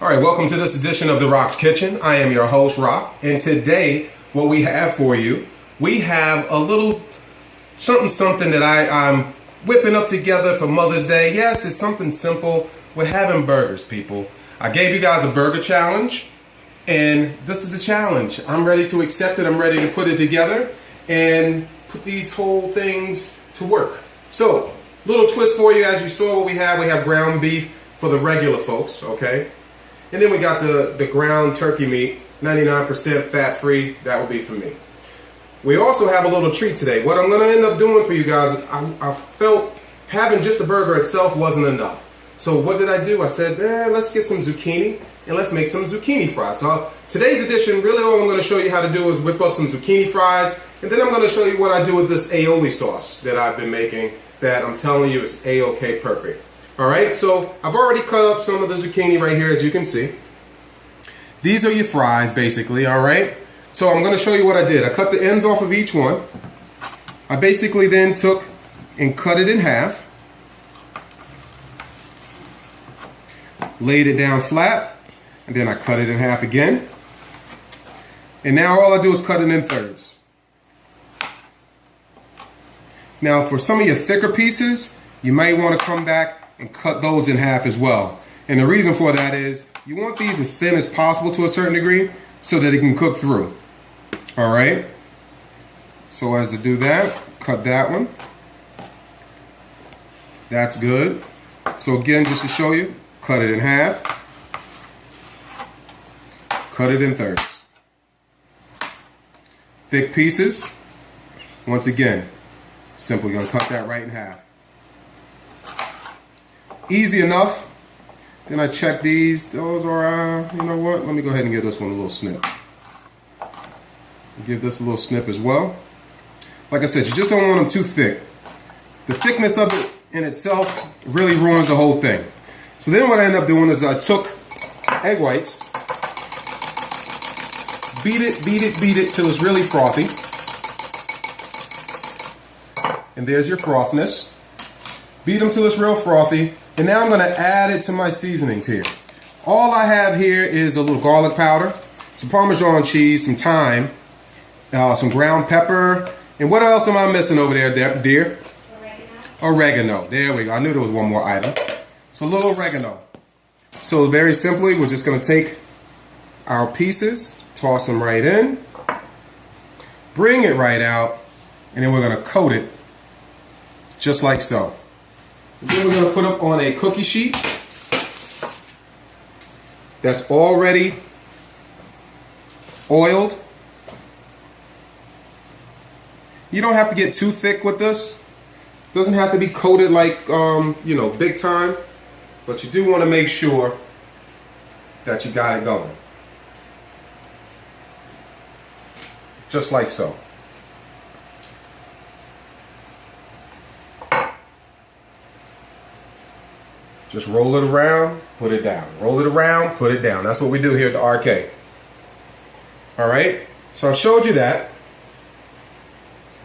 All right, welcome to this edition of The Rock's Kitchen. I am your host, Rock, and today what we have for you, we have a little something that I'm whipping up together for Mother's Day. Yes, it's something simple. We're having burgers, people. I gave you guys a burger challenge, and this is the challenge. I'm ready to accept it. I'm ready to put it together and put these whole things to work. So, little twist for you. As you saw what we have ground beef for the regular folks, okay? And then we got the ground turkey meat, 99% fat-free. That will be for me. We also have a little treat today. What I'm going to end up doing for you guys, I felt having just the burger itself wasn't enough. So what did I do? I said, let's get some zucchini and let's make some zucchini fries. So today's edition, really all I'm going to show you how to do is whip up some zucchini fries. And then I'm going to show you what I do with this aioli sauce that I've been making that I'm telling you is A-OK perfect. Alright, so I've already cut up some of the zucchini right here, as you can see. These are your fries, basically, alright? So I'm going to show you what I did. I cut the ends off of each one. I basically then took and cut it in half. Laid it down flat, and then I cut it in half again. And now all I do is cut it in thirds. Now for some of your thicker pieces, you might want to come back and cut those in half as well. And the reason for that is you want these as thin as possible to a certain degree so that it can cook through. Alright? So as I do that, cut that one. That's good. So again, just to show you, cut it in half. Cut it in thirds. Thick pieces. Once again, simply going to cut that right in half. Easy enough. Then I check these. Those are, you know what? Let me go ahead and give this one a little snip. Give this a little snip as well. Like I said, you just don't want them too thick. The thickness of it in itself really ruins the whole thing. So then what I ended up doing is I took egg whites, beat it till it's really frothy. And there's your frothiness. Beat them till it's real frothy. And now I'm going to add it to my seasonings here. All I have here is a little garlic powder, some Parmesan cheese, some thyme, some ground pepper, and what else am I missing over there, dear? Oregano. There we go. I knew there was one more item. So a little oregano. So very simply, we're just going to take our pieces, toss them right in, bring it right out, and then we're going to coat it just like so. And then we're going to put them on a cookie sheet that's already oiled. You don't have to get too thick with this. It doesn't have to be coated like, big time. But you do want to make sure that you got it going. Just like so. Just roll it around, put it down. Roll it around, put it down. That's what we do here at the RK. Alright, so I've showed you that.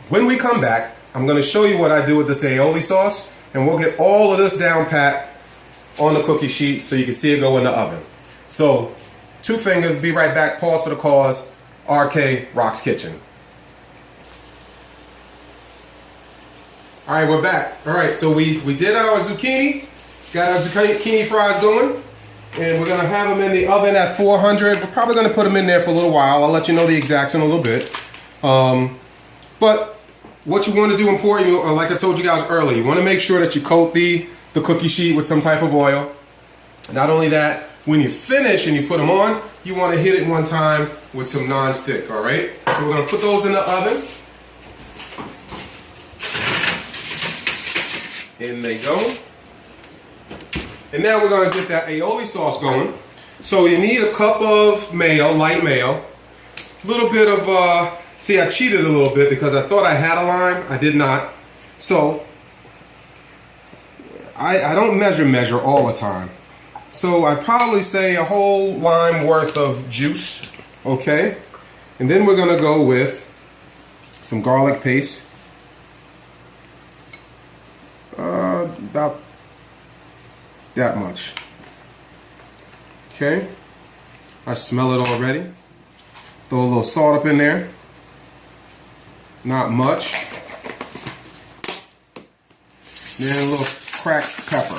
When we come back, I'm going to show you what I do with this aioli sauce, and we'll get all of this down pat on the cookie sheet so you can see it go in the oven. So, 2 fingers, be right back, pause for the cause, RK Rock's Kitchen. Alright, we're back. Alright, so we did our zucchini. Got our zucchini fries going, and we're going to have them in the oven at 400. We're probably going to put them in there for a little while. I'll let you know the exacts in a little bit. But what you want to do important, like I told you guys earlier, you want to make sure that you coat the cookie sheet with some type of oil. Not only that, when you finish and you put them on, you want to hit it one time with some non-stick, all right? So we're going to put those in the oven. In they go. And now we're going to get that aioli sauce going. So you need a cup of mayo, light mayo. A little bit of, see I cheated a little bit because I thought I had a lime. I did not. So, I don't measure all the time. So I'd probably say a whole lime worth of juice. Okay? And then we're going to go with some garlic paste. About that much. Okay. I smell it already. Throw a little salt up in there. Not much. Then a little cracked pepper.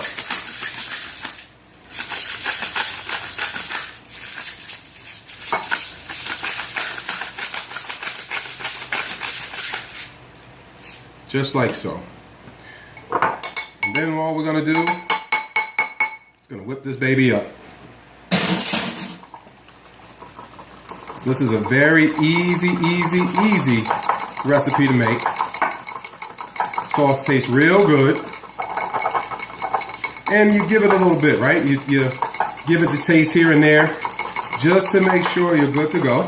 Just like so. And then all we're gonna do is gonna whip this baby up. This is a very easy recipe to make. Sauce tastes real good. And you give it a little bit, right? You give it the taste here and there just to make sure you're good to go.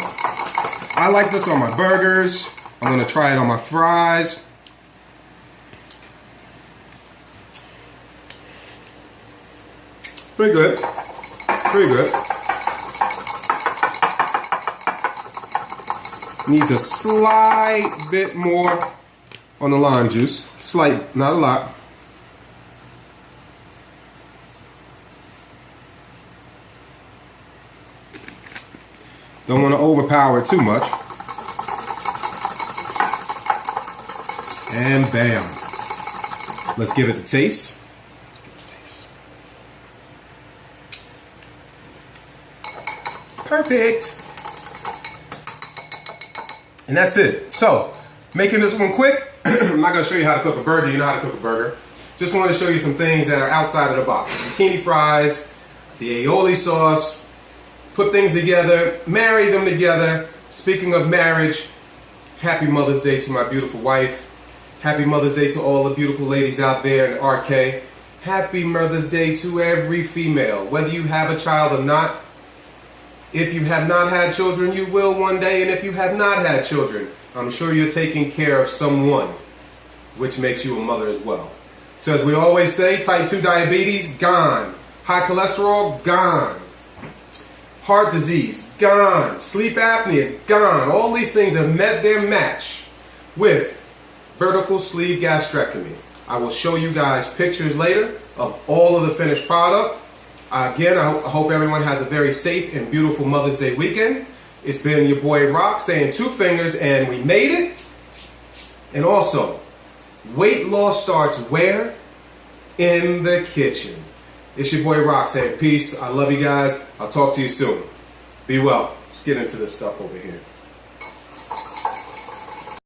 I like this on my burgers. I'm gonna try it on my fries. Pretty good. Pretty good. Needs a slight bit more on the lime juice. Slight, not a lot. Don't want to overpower it too much. And bam. Let's give it the taste. Perfect. And that's it. So, making this one quick. I'm not going to show you how to cook a burger. You know how to cook a burger. Just want to show you some things that are outside of the box. Zucchini fries, the aioli sauce, put things together, marry them together. Speaking of marriage, happy Mother's Day to my beautiful wife. Happy Mother's Day to all the beautiful ladies out there in the RK. Happy Mother's Day to every female, whether you have a child or not. If you have not had children, you will one day, and if you have not had children, I'm sure you're taking care of someone, which makes you a mother as well. So as we always say, type 2 diabetes, gone. High cholesterol, gone. Heart disease, gone. Sleep apnea, gone. All these things have met their match with vertical sleeve gastrectomy. I will show you guys pictures later of all of the finished product. Again, I hope everyone has a very safe and beautiful Mother's Day weekend. It's been your boy Rock saying 2 fingers and we made it. And also, weight loss starts where? In the kitchen. It's your boy Rock saying peace. I love you guys. I'll talk to you soon. Be well. Let's get into this stuff over here.